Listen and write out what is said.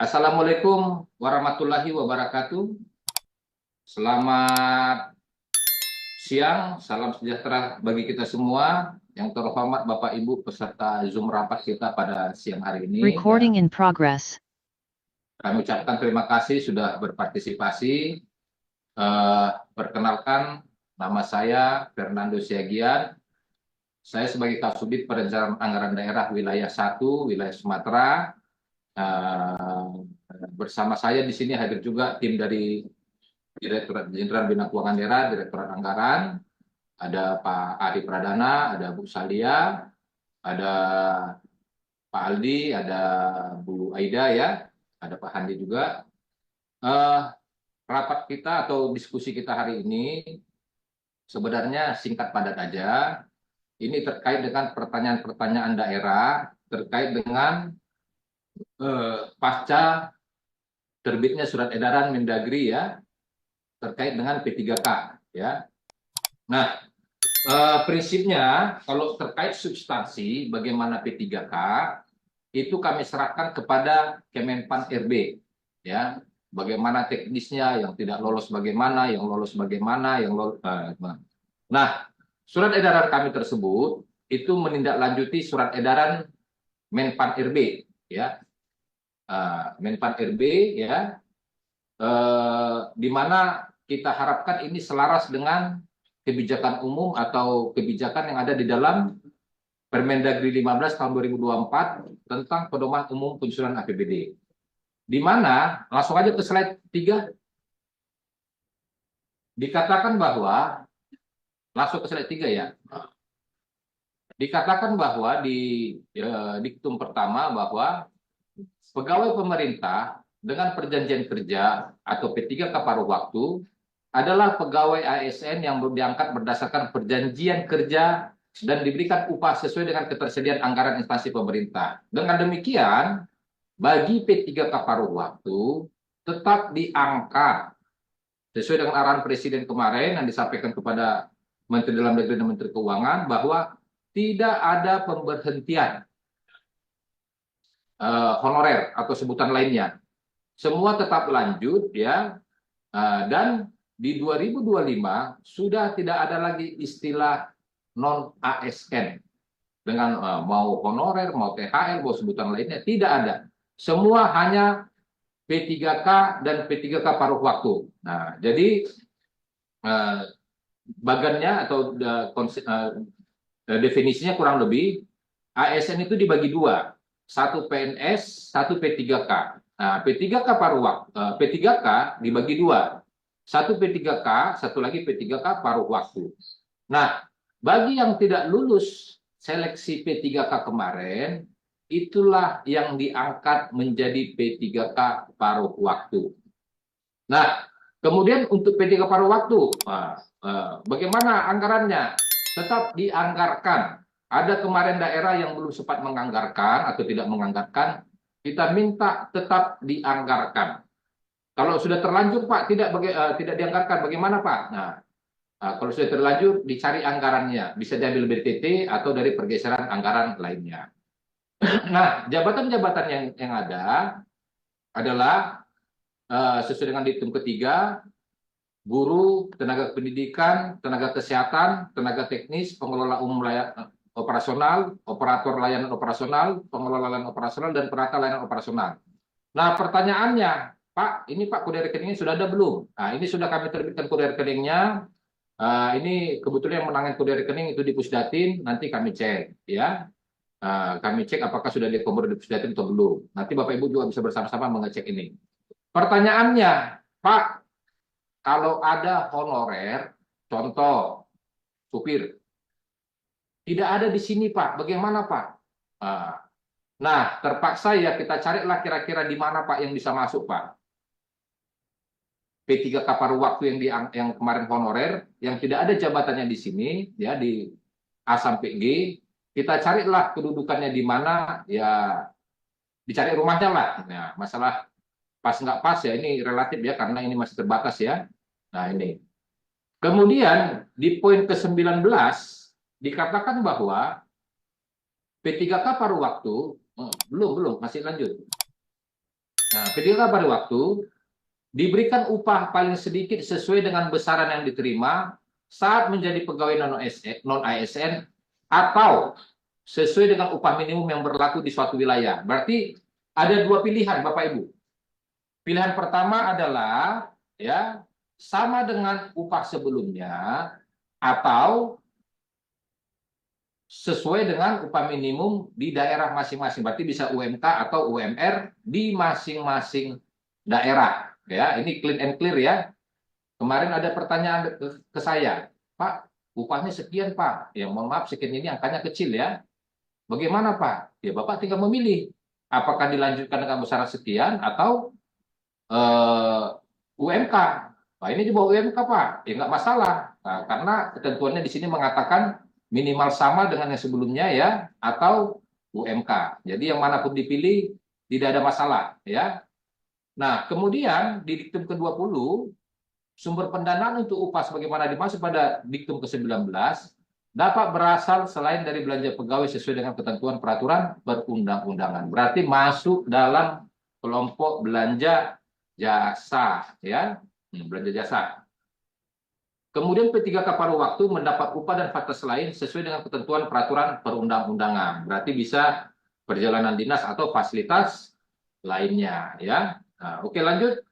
Assalamualaikum warahmatullahi wabarakatuh. Selamat siang, salam sejahtera bagi kita semua. Yang terhormat Bapak Ibu peserta Zoom rapat kita pada siang hari ini. Recording in progress. Kami ucapkan terima kasih sudah berpartisipasi. Perkenalkan, nama saya Fernando Siagian. Saya sebagai Kasubdit Perencanaan Anggaran Daerah Wilayah 1, Wilayah Sumatera. Bersama saya di sini hadir juga tim dari Direktorat Jenderal Bina Keuangan Daerah, Direktorat Anggaran, ada Pak Adi Pradana, ada Bu Salia, ada Pak Aldi, ada Bu Aida ya, ada Pak Handi juga. Rapat kita atau diskusi kita hari ini sebenarnya singkat padat aja. Ini terkait dengan pertanyaan-pertanyaan daerah terkait dengan pasca terbitnya surat edaran Mendagri ya terkait dengan P3K ya. Nah, prinsipnya kalau terkait substansi bagaimana P3K itu kami serahkan kepada Kemenpan RB ya. Bagaimana teknisnya, yang tidak lolos bagaimana, yang lolos bagaimana, yang lolos. Nah, surat edaran kami tersebut itu menindaklanjuti surat edaran Menpan RB ya. Menpan RB ya, di mana kita harapkan ini selaras dengan kebijakan umum atau kebijakan yang ada di dalam Permendagri 15 tahun 2024 tentang pedoman umum penyusunan APBD. Di mana, langsung aja ke slide 3, dikatakan bahwa, langsung ke slide 3 ya, dikatakan bahwa di diktum pertama bahwa pegawai pemerintah dengan perjanjian kerja atau P3K paruh waktu adalah pegawai ASN yang diangkat berdasarkan perjanjian kerja dan diberikan upah sesuai dengan ketersediaan anggaran instansi pemerintah. Dengan demikian, bagi P3K paruh waktu tetap diangkat sesuai dengan arahan Presiden kemarin yang disampaikan kepada Menteri Dalam Negeri dan Menteri Keuangan bahwa tidak ada pemberhentian honorer atau sebutan lainnya. Semua tetap lanjut ya, dan di 2025 sudah tidak ada lagi istilah non ASN dengan mau honorer, mau THL, mau sebutan lainnya, tidak ada. Semua hanya P3K dan P3K paruh waktu. Nah, jadi bagannya atau definisinya kurang lebih ASN itu dibagi dua, satu PNS, satu P3K. Nah, P3K paruh waktu, P3K dibagi dua, satu P3K, satu lagi P3K paruh waktu. Nah, bagi yang tidak lulus seleksi P3K kemarin, itulah yang diangkat menjadi P3K paruh waktu. Nah, kemudian untuk P3K paruh waktu, bagaimana anggarannya? Tetap dianggarkan. Ada kemarin daerah yang belum sempat menganggarkan atau tidak menganggarkan, kita minta tetap dianggarkan. Kalau sudah terlanjur Pak, tidak dianggarkan, bagaimana Pak? Nah, kalau sudah terlanjur, dicari anggarannya. Bisa diambil BTT atau dari pergeseran anggaran lainnya. Nah, jabatan-jabatan yang ada adalah sesuai dengan diktum ketiga, guru, tenaga pendidikan, tenaga kesehatan, tenaga teknis, pengelola umum operasional, operator layanan operasional, pengelola layanan operasional, dan penata layanan operasional. Nah, pertanyaannya, Pak, ini Pak kode rekeningnya sudah ada belum? Nah, ini sudah kami terbitkan kode rekeningnya. Ini kebetulan yang menangani kode rekening itu di Pusdatin, nanti kami cek ya. Kami cek apakah sudah diakomodir di Pusdatin atau belum. Nanti Bapak Ibu juga bisa bersama-sama mengecek ini. Pertanyaannya, Pak, kalau ada honorer, contoh supir, tidak ada di sini Pak, bagaimana Pak? Nah, terpaksa ya kita carilah kira-kira di mana Pak yang bisa masuk Pak. P3K paruh waktu yang kemarin honorer, yang tidak ada jabatannya di sini, ya di A sampai G, kita carilah kedudukannya di mana, ya dicari rumahnya lah. Nah, masalah pas nggak pas ya ini relatif ya, karena ini masih terbatas ya. Nah ini. Kemudian di poin ke-19 dikatakan bahwa P3K paruh waktu, belum, masih lanjut. Nah, P3K paruh waktu diberikan upah paling sedikit sesuai dengan besaran yang diterima saat menjadi pegawai non-ASN atau sesuai dengan upah minimum yang berlaku di suatu wilayah. Berarti ada dua pilihan, Bapak Ibu. Pilihan pertama adalah ya sama dengan upah sebelumnya atau sesuai dengan upah minimum di daerah masing-masing. Berarti bisa UMK atau UMR di masing-masing daerah. Ya, ini clean and clear ya. Kemarin ada pertanyaan ke saya, Pak, upahnya sekian Pak. Ya mohon maaf sekian ini angkanya kecil ya. Bagaimana Pak? Ya Bapak tinggal memilih. Apakah dilanjutkan dengan besaran sekian atau UMK? Nah ini di bawah UMK Pak. Ya nggak masalah. Nah, karena ketentuannya di sini mengatakan minimal sama dengan yang sebelumnya ya atau UMK. Jadi yang manapun dipilih tidak ada masalah ya. Nah, kemudian di diktum ke-20 sumber pendanaan untuk upah sebagaimana dimaksud pada diktum ke-19 dapat berasal selain dari belanja pegawai sesuai dengan ketentuan peraturan perundang-undangan. Berarti masuk dalam kelompok belanja jasa ya, belanja jasa. Kemudian P3K paruh waktu mendapat upah dan fasilitas lain sesuai dengan ketentuan peraturan perundang-undangan. Berarti bisa perjalanan dinas atau fasilitas lainnya ya. Nah, oke lanjut.